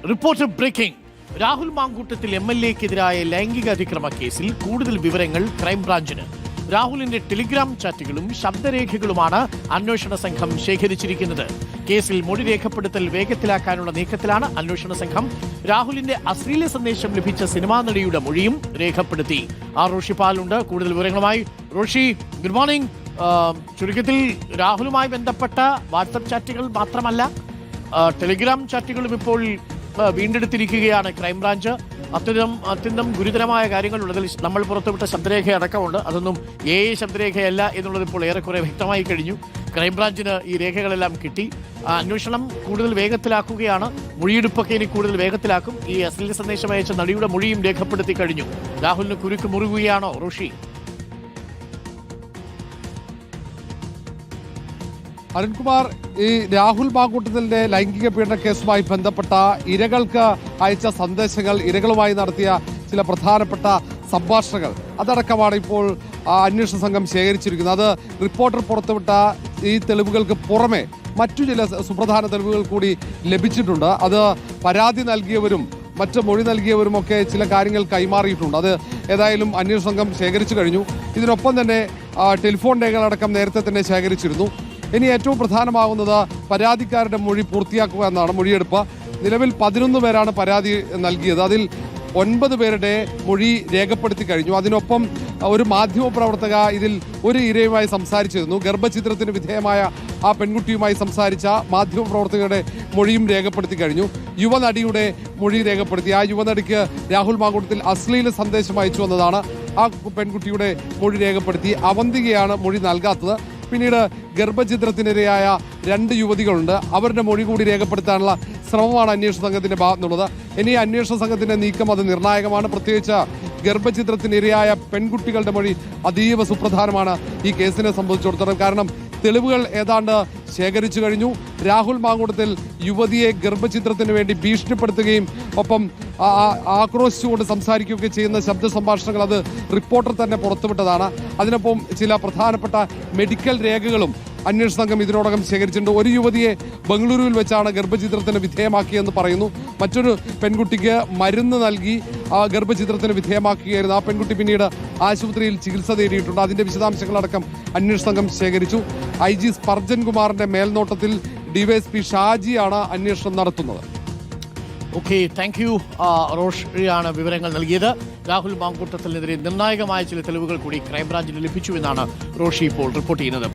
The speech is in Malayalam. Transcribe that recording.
Reporter breaking. രാഹുൽ മാങ്കൂട്ടത്തിൽ MLA-ക്കെതിരായ ലൈംഗിക അതിക്രമ കേസിൽ കൂടുതൽ വിവരങ്ങൾ ക്രൈംബ്രാഞ്ചിന്. രാഹുലിന്റെ ടെലിഗ്രാം ചാറ്റുകളും ശബ്ദരേഖകളുമാണ് അന്വേഷണ സംഘം ശേഖരിച്ചിരിക്കുന്നത്. കേസിൽ മൊഴി രേഖപ്പെടുത്തൽ വേഗത്തിലാക്കാനുള്ള നീക്കത്തിലാണ് അന്വേഷണ സംഘം. രാഹുലിന്റെ അശ്ലീല സന്ദേശം ലഭിച്ച സിനിമാ നടിയുടെ മൊഴിയും രേഖപ്പെടുത്തി. റോഷി പാലുണ്ട് കൂടുതൽ വിവരങ്ങളുമായി. Roshi, good morning. ചുരുക്കത്തിൽ രാഹുലുമായി ബന്ധപ്പെട്ട വാട്സപ്പ് ചാറ്റുകൾ മാത്രമല്ല, ടെലിഗ്രാം ചാറ്റുകളും ഇപ്പോൾ വീണ്ടെടുത്തിരിക്കുകയാണ് ക്രൈംബ്രാഞ്ച്. അത്യന്തം ഗുരുതരമായ കാര്യങ്ങളുള്ളതിൽ നമ്മൾ പുറത്തുവിട്ട ശബ്ദരേഖ അടക്കമുണ്ട്. അതൊന്നും ശബ്ദരേഖയല്ല എന്നുള്ളത് ഇപ്പോൾ ഏറെക്കുറെ വ്യക്തമായി കഴിഞ്ഞു. ക്രൈംബ്രാഞ്ചിന് ഈ രേഖകളെല്ലാം കിട്ടി. അന്വേഷണം കൂടുതൽ വേഗത്തിലാക്കുകയാണ്. മൊഴിയെടുപ്പൊക്കെ ഇനി കൂടുതൽ വേഗത്തിലാക്കും. ഈ അശ്ലീല സന്ദേശം അയച്ച നടിയുടെ മൊഴിയും രേഖപ്പെടുത്തി കഴിഞ്ഞു. രാഹുലിന് കുരുക്ക് മുറുകുകയാണോ റോഷി? അരുൺകുമാർ, ഈ രാഹുൽ മാങ്കൂട്ടത്തിലിന്റെ ലൈംഗിക പീഡന കേസുമായി ബന്ധപ്പെട്ട ഇരകൾക്ക് അയച്ച സന്ദേശങ്ങൾ, ഇരകളുമായി നടത്തിയ ചില പ്രധാനപ്പെട്ട സംഭാഷണങ്ങൾ അതടക്കമാണ് ഇപ്പോൾ അന്വേഷണ സംഘം ശേഖരിച്ചിരിക്കുന്നത്. അത് റിപ്പോർട്ടർ പുറത്തുവിട്ട ഈ തെളിവുകൾക്ക് പുറമെ മറ്റു ചില സുപ്രധാന തെളിവുകൾ കൂടി ലഭിച്ചിട്ടുണ്ട്. അത് പരാതി നൽകിയവരും മറ്റ് മൊഴി നൽകിയവരുമൊക്കെ ചില കാര്യങ്ങൾ കൈമാറിയിട്ടുണ്ട്. അത് ഏതായാലും അന്വേഷണ സംഘം ശേഖരിച്ചു കഴിഞ്ഞു. ഇതിനൊപ്പം തന്നെ ടെലിഫോൺ രേഖകളടക്കം നേരത്തെ തന്നെ ശേഖരിച്ചിരുന്നു. ഇനി ഏറ്റവും പ്രധാനമാകുന്നത് പരാതിക്കാരുടെ മൊഴി പൂർത്തിയാക്കുക എന്നാണ്. മൊഴിയെടുപ്പ് നിലവിൽ 11 പേരാണ് പരാതി നൽകിയത്. അതിൽ 9 പേരുടെ മൊഴി രേഖപ്പെടുത്തി കഴിഞ്ഞു. അതിനൊപ്പം ഒരു മാധ്യമപ്രവർത്തക ഇതിൽ ഒരു ഇരയുമായി സംസാരിച്ചിരുന്നു. ഗർഭഛിദ്രത്തിന് വിധേയമായ ആ പെൺകുട്ടിയുമായി സംസാരിച്ച മാധ്യമപ്രവർത്തകരുടെ മൊഴിയും രേഖപ്പെടുത്തി കഴിഞ്ഞു. യുവനടിയുടെ മൊഴി രേഖപ്പെടുത്തി. ആ യുവനടിക്ക് രാഹുൽ മാങ്കൂട്ടത്തിൽ അശ്ലീല സന്ദേശം അയച്ചു എന്നതാണ് ആ പെൺകുട്ടിയുടെ മൊഴി രേഖപ്പെടുത്തി. അവന്തികയാണ് മൊഴി നൽകാത്തത്. പിന്നീട് ഗർഭഛിദ്രത്തിനിരയായ 2 യുവതികളുണ്ട്. അവരുടെ മൊഴി കൂടി രേഖപ്പെടുത്താനുള്ള ശ്രമമാണ് അന്വേഷണ സംഘത്തിന്റെ ഭാഗത്തുനിന്നുള്ളത്. ഇനി അന്വേഷണ സംഘത്തിന്റെ നീക്കം അത് നിർണായകമാണ്. പ്രത്യേകിച്ച് ഗർഭഛിദ്രത്തിനിരയായ പെൺകുട്ടികളുടെ മൊഴി അതീവ സുപ്രധാനമാണ് ഈ കേസിനെ സംബന്ധിച്ചിടത്തോളം. കാരണം തെളിവുകൾ ഏതാണ്ട് ശേഖരിച്ചു കഴിഞ്ഞു. രാഹുൽ മാങ്കൂട്ടത്തിൽ യുവതിയെ ഗർഭഛിദ്രത്തിന് വേണ്ടി ഭീഷണിപ്പെടുത്തുകയും ഒപ്പം ആക്രോശിച്ചുകൊണ്ട് സംസാരിക്കുകയൊക്കെ ചെയ്യുന്ന ശബ്ദ സംഭാഷണങ്ങൾ അത് റിപ്പോർട്ടർ തന്നെ പുറത്തുവിട്ടതാണ്. അതിനൊപ്പം ചില പ്രധാനപ്പെട്ട മെഡിക്കൽ രേഖകളും അന്വേഷണ സംഘം ഇതിനോടകം ശേഖരിച്ചിട്ടുണ്ട്. ഒരു യുവതിയെ ബംഗളൂരുവിൽ വെച്ചാണ് ഗർഭഛിദ്രത്തിന് വിധേയമാക്കിയെന്ന് പറയുന്നു. മറ്റൊരു പെൺകുട്ടിക്ക് മരുന്ന് നൽകി ഗർഭഛിദ്രത്തിന് വിധേയമാക്കുകയായിരുന്നു. ആ പെൺകുട്ടി പിന്നീട് ആശുപത്രിയിൽ ചികിത്സ തേടിയിട്ടുണ്ട്. അതിന്റെ വിശദാംശങ്ങളടക്കം അന്വേഷണ സംഘം ശേഖരിച്ചു. IG സ്പർജൻ കുമാറിന്റെ മേൽനോട്ടത്തിൽ DYSP ഷാജിയാണ് അന്വേഷണം നടത്തുന്നത്. Okay, thank you. റോഷിയാണ് വിവരങ്ങൾ നൽകിയത്. രാഹുൽ മാങ്കൂട്ടത്തിനെതിരെ നിർണായകമായ ചില തെളിവുകൾ കൂടി ക്രൈംബ്രാഞ്ചിന് ലഭിച്ചു എന്നാണ് റോഷി ഇപ്പോൾ റിപ്പോർട്ട് ചെയ്യുന്നത്.